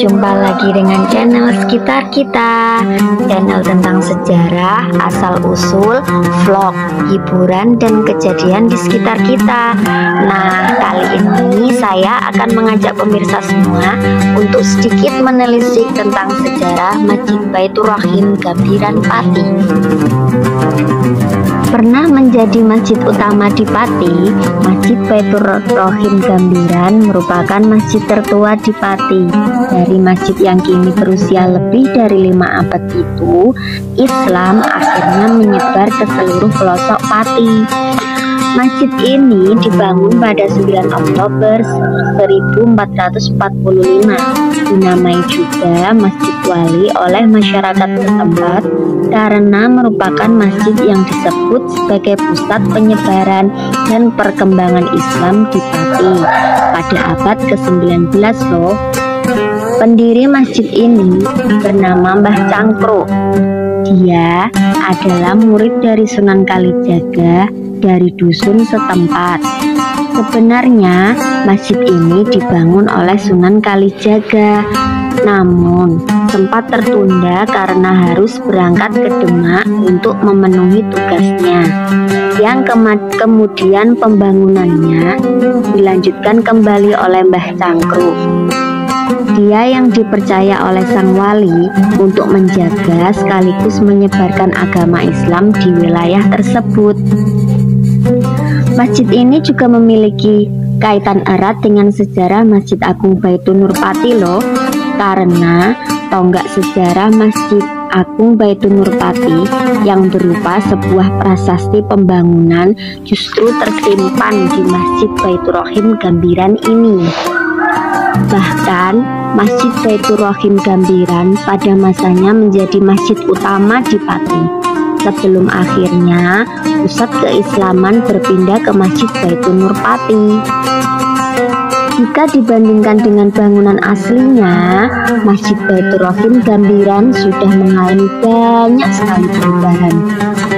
Jumpa lagi dengan channel Sekitar Kita, channel tentang sejarah, asal-usul, vlog, hiburan, dan kejadian di sekitar kita. Nah, kali ini saya akan mengajak pemirsa semua untuk sedikit menelisik tentang sejarah Masjid Baitur Rahim Gambiran Pati. Pernah menjadi masjid utama di Pati, Masjid Baitur Rahim Gambiran merupakan masjid tertua di Pati. Dari masjid yang kini berusia lebih dari 5 abad itu, Islam akhirnya menyebar ke seluruh pelosok Pati. Masjid ini dibangun pada 9 Oktober 1445, dinamai juga Masjid Wali oleh masyarakat setempat karena merupakan masjid yang disebut sebagai pusat penyebaran dan perkembangan Islam di Pati pada abad ke-19 loh. Pendiri masjid ini bernama Mbah Cangkruk. Dia adalah murid dari Sunan Kalijaga dari dusun setempat. Sebenarnya masjid ini dibangun oleh Sunan Kalijaga, namun sempat tertunda karena harus berangkat ke Demak untuk memenuhi tugasnya. Yang kemudian pembangunannya dilanjutkan kembali oleh Mbah Cangkruk. Dia yang dipercaya oleh sang wali untuk menjaga sekaligus menyebarkan agama Islam di wilayah tersebut. Masjid ini juga memiliki kaitan erat dengan sejarah Masjid Agung Baitur Nur Pati loh, karena tonggak sejarah Masjid Agung Baitur Nur Pati yang berupa sebuah prasasti pembangunan justru tersimpan di Masjid Baitur Rahim Gambiran ini. Bahkan Masjid Baitur Rahim Gambiran pada masanya menjadi masjid utama di Pati, sebelum akhirnya pusat keislaman berpindah ke Masjid Baitur Nur Pati. Jika dibandingkan dengan bangunan aslinya, Masjid Baitur Rahim Gambiran sudah mengalami banyak sekali perubahan.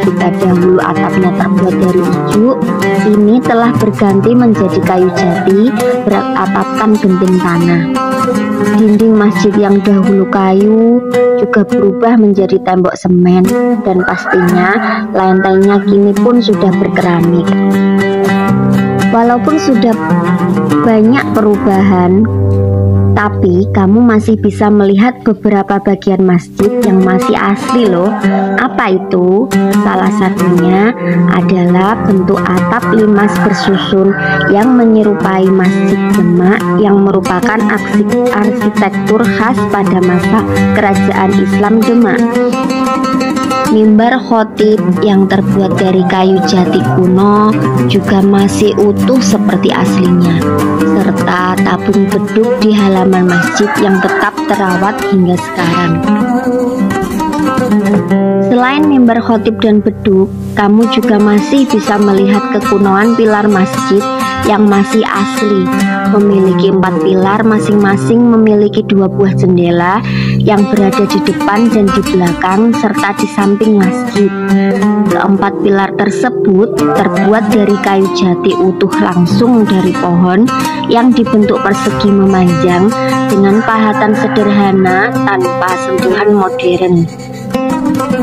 Jika dahulu atapnya terbuat dari ijuk, ini telah berganti menjadi kayu jati beratapkan genting tanah. Dinding masjid yang dahulu kayu juga berubah menjadi tembok semen, dan pastinya lantainya kini pun sudah berkeramik. Walaupun sudah banyak perubahan, tapi kamu masih bisa melihat beberapa bagian masjid yang masih asli loh. Apa itu? Salah satunya adalah bentuk atap limas bersusun yang menyerupai Masjid Demak yang merupakan arsitektur khas pada masa Kerajaan Islam Demak. Mimbar khotib yang terbuat dari kayu jati kuno juga masih utuh seperti aslinya, serta tabung beduk di halaman masjid yang tetap terawat hingga sekarang. Selain mimbar khotib dan beduk, kamu juga masih bisa melihat kekunoan pilar masjid yang masih asli, memiliki 4 pilar masing-masing memiliki 2 buah jendela yang berada di depan dan di belakang serta di samping masjid. Keempat pilar tersebut terbuat dari kayu jati utuh langsung dari pohon yang dibentuk persegi memanjang dengan pahatan sederhana tanpa sentuhan modern.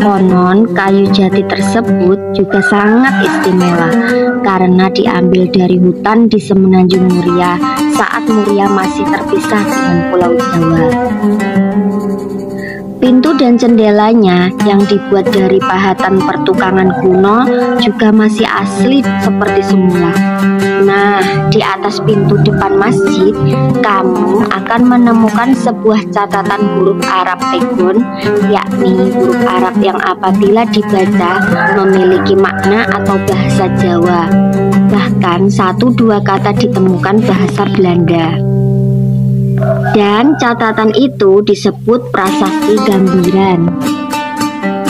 Konon kayu jati tersebut juga sangat istimewa karena diambil dari hutan di Semenanjung Muria saat Muria masih terpisah dengan Pulau Jawa. Pintu dan jendelanya yang dibuat dari pahatan pertukangan kuno juga masih asli seperti semula. Nah, di atas pintu depan masjid, kamu akan menemukan sebuah catatan huruf Arab Pegon, yakni huruf Arab yang apabila dibaca memiliki makna atau bahasa Jawa. Bahkan 1-2 kata ditemukan bahasa Belanda. Dan catatan itu disebut Prasasti Gambiran.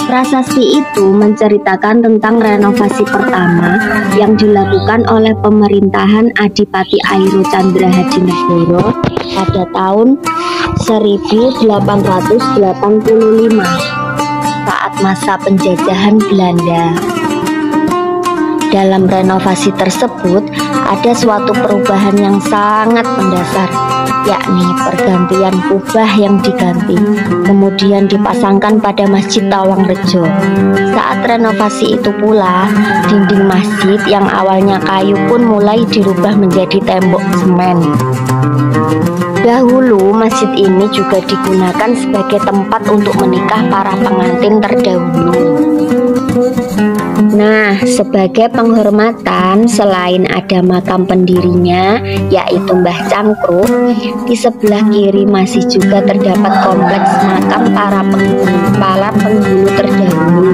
Prasasti itu menceritakan tentang renovasi pertama yang dilakukan oleh pemerintahan Adipati Airo Chandra Hadinegoro pada tahun 1885 saat masa penjajahan Belanda. Dalam renovasi tersebut ada suatu perubahan yang sangat mendasar, yakni pergantian kubah yang diganti, kemudian dipasangkan pada Masjid Tawangrejo. Saat renovasi itu pula, dinding masjid yang awalnya kayu pun mulai dirubah menjadi tembok semen. Dahulu masjid ini juga digunakan sebagai tempat untuk menikah para pengantin terdahulu. Nah, sebagai penghormatan, selain ada makam pendirinya, yaitu Mbah Cangkruk, di sebelah kiri masih juga terdapat kompleks makam para penghulu terdahulu,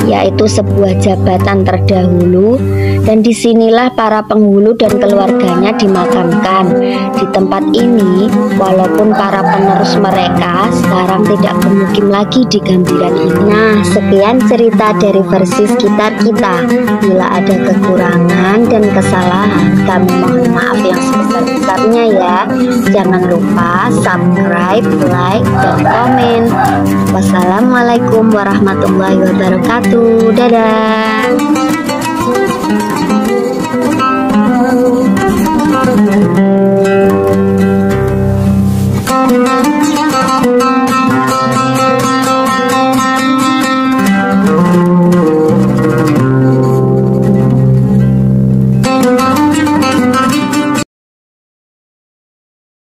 yaitu sebuah jabatan terdahulu, dan disinilah para penghulu dan keluarganya dimakamkan. Di tempat ini, walaupun para penerus mereka sekarang tidak bermukim lagi di Gambiran ini. Nah, sekian cerita dari versi sekitar kita. Bila ada kekurangan dan kesalahan, kami mohon maaf yang sebesar-besarnya ya. Jangan lupa subscribe, like, dan komen. Wassalamualaikum warahmatullahi wabarakatuh. Dadah.